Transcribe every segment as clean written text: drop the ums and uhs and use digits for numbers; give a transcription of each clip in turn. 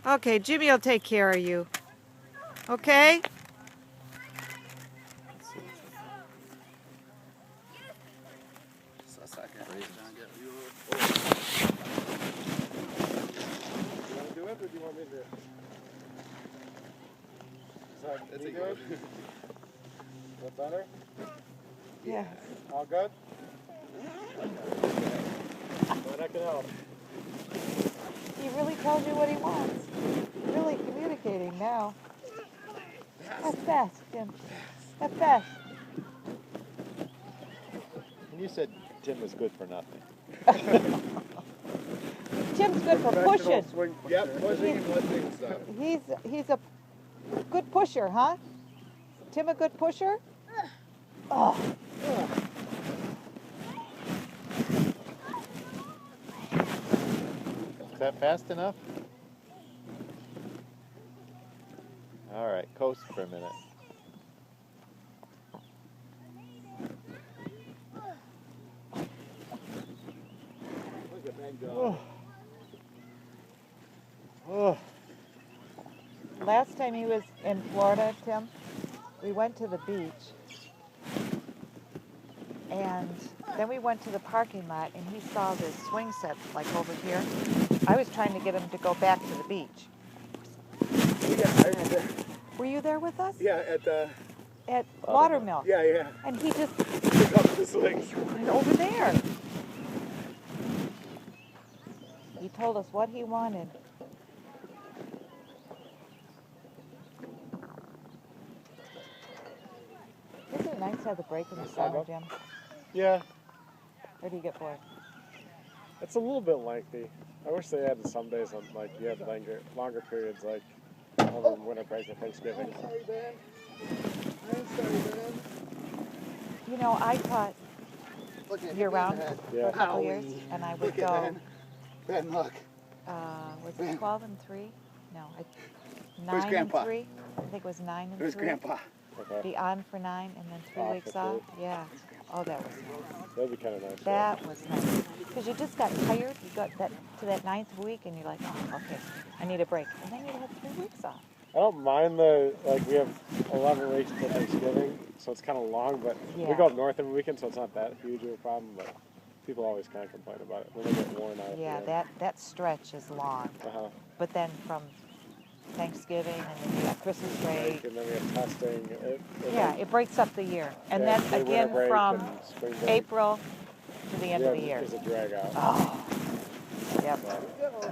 Okay, Jimmy will take care of you. Okay? Just a second. Great. You want to do it, or do you want me to do it? It's Is a good? Is that better? Yeah. All good? Glad I could help. He really tells you what he wants. Really communicating now. That's best, Jim. That's best. And you said Tim was good for nothing. Tim's good for pushing. Swing pusher. Yep, pushing and lifting stuff. He's a good pusher, huh? Tim a good pusher? Oh. Is that fast enough? All right, coast for a minute. Look at that Oh. go. Oh. Last time he was in Florida, Tim, we went to the beach. And then we went to the parking lot and he saw this swing set like over here. I was trying to get him to go back to the beach. Yeah, I remember. Were you there with us? Yeah, at the. At Watermill. Yeah, yeah. And he just Pick up the swings. went over there. He told us what he wanted. Isn't it nice to have the break in the summer, Jim? Yeah, Or do you get bored? it's a little bit lengthy. I wish they had some days on, like, you had longer periods, like over winter break or Thanksgiving. I'm sorry, Ben. I'm sorry, Ben. You know, I taught Look at year round Ben. for Yeah. a couple Owie. years, and I would Look at go. Ben. Ben, look. Was it 12 and 3? No, 9 Where's and Grandpa? 3. I think it was 9 and Where's 3. Grandpa? Okay, Be on for 9 and then 3 Off weeks for off. Yeah. Oh, that was nice. that'd be kind of nice. That was nice. Because you just got tired. You got to that 9th week, and you're like, oh, okay, I need a break. And then you had 3 weeks off. I don't mind we have 11 weeks till Thanksgiving, so it's kind of long, but we Yeah. go up north every weekend, so it's not that huge of a problem, but people always kind of complain about it when they get worn out. Yeah, that stretch is long. Uh-huh. But then from Thanksgiving, and then you got Christmas break. And then we have testing. Yeah, it breaks up the year. And yeah, then winter again break from and spring break. April to the end of the year. It's a drag out. Oh, yep,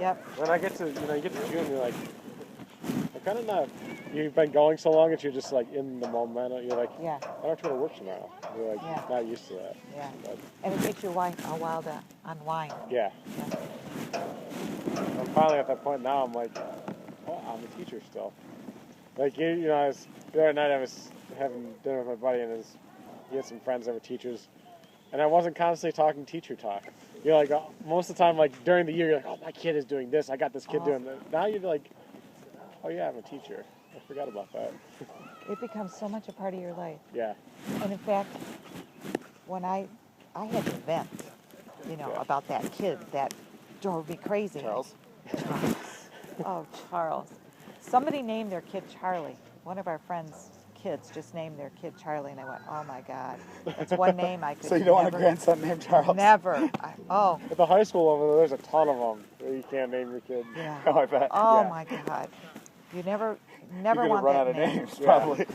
yep. When I get to, you get to June, you're like, I'm kind of not, you've been going so long that you're just like in the momentum. You're like, Yeah, I don't have to go to work tomorrow. You're like, Yeah. not used to that. yeah. But, And it takes you a while to unwind. yeah. I'm finally at that point now, I'm like, oh, I'm a teacher still. Like, the other night I was having dinner with my buddy, and he had some friends that were teachers, and I wasn't constantly talking teacher talk. You're like, most of the time, like, during the year, you're like, oh, my kid is doing this, I got this kid doing that. Now you're like, oh, yeah, I'm a teacher. I forgot about that. It becomes so much a part of your life. Yeah. And in fact, when I had to vent, Yeah. about that kid that drove me crazy. Charles. Charles. Oh, Charles. Somebody named their kid Charlie. One of our friends' kids just named their kid Charlie, and I went, oh my God. That's one name I could So you don't want a never- grandson named Charles? Never. Oh, At the high school over there, there's a ton of them where you can't name your kid. yeah. Oh, I bet. Oh Yeah. my God. You never You're want gonna run that out of name. names, Yeah. probably.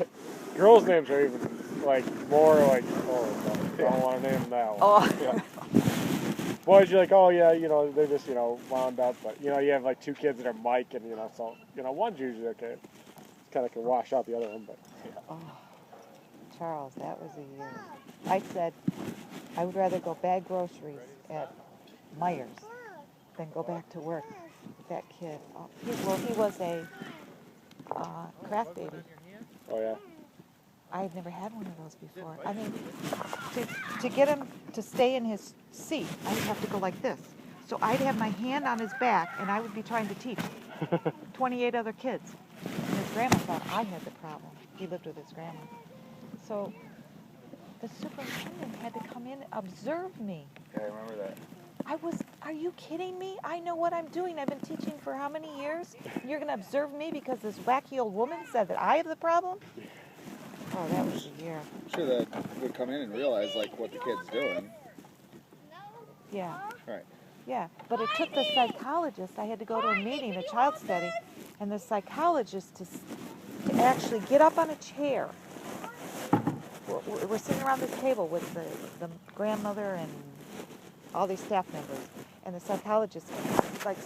Girls' names are even, like, more like, oh, I don't want to name them that one. Oh, Yeah. Boys, you're like, oh, yeah, they're just, wound up. But, you have, like, 2 kids that are Mike, and, so, one's usually okay. It's kind of can wash out the other one, but, oh, Charles, that was a year. I said I would rather go bag groceries at Myers than go back to work with that kid. Oh, he was a craft baby. oh, yeah. I had never had one of those before. I mean, to get him to stay in his seat, I'd have to go like this. So I'd have my hand on his back, and I would be trying to teach 28 other kids. And his grandma thought I had the problem. He lived with his grandma. So the superintendent had to come in and observe me. Yeah, I remember that. Are you kidding me? I know what I'm doing. I've been teaching for how many years? You're going to observe me because this wacky old woman said that I have the problem? Oh, that was a year. I'm sure that would come in and realize like what the kid's doing. Yeah. Right. Yeah, but it took the psychologist. I had to go to a meeting, a child study, and the psychologist to actually get up on a chair. We're sitting around this table with the grandmother and all these staff members, and the psychologist like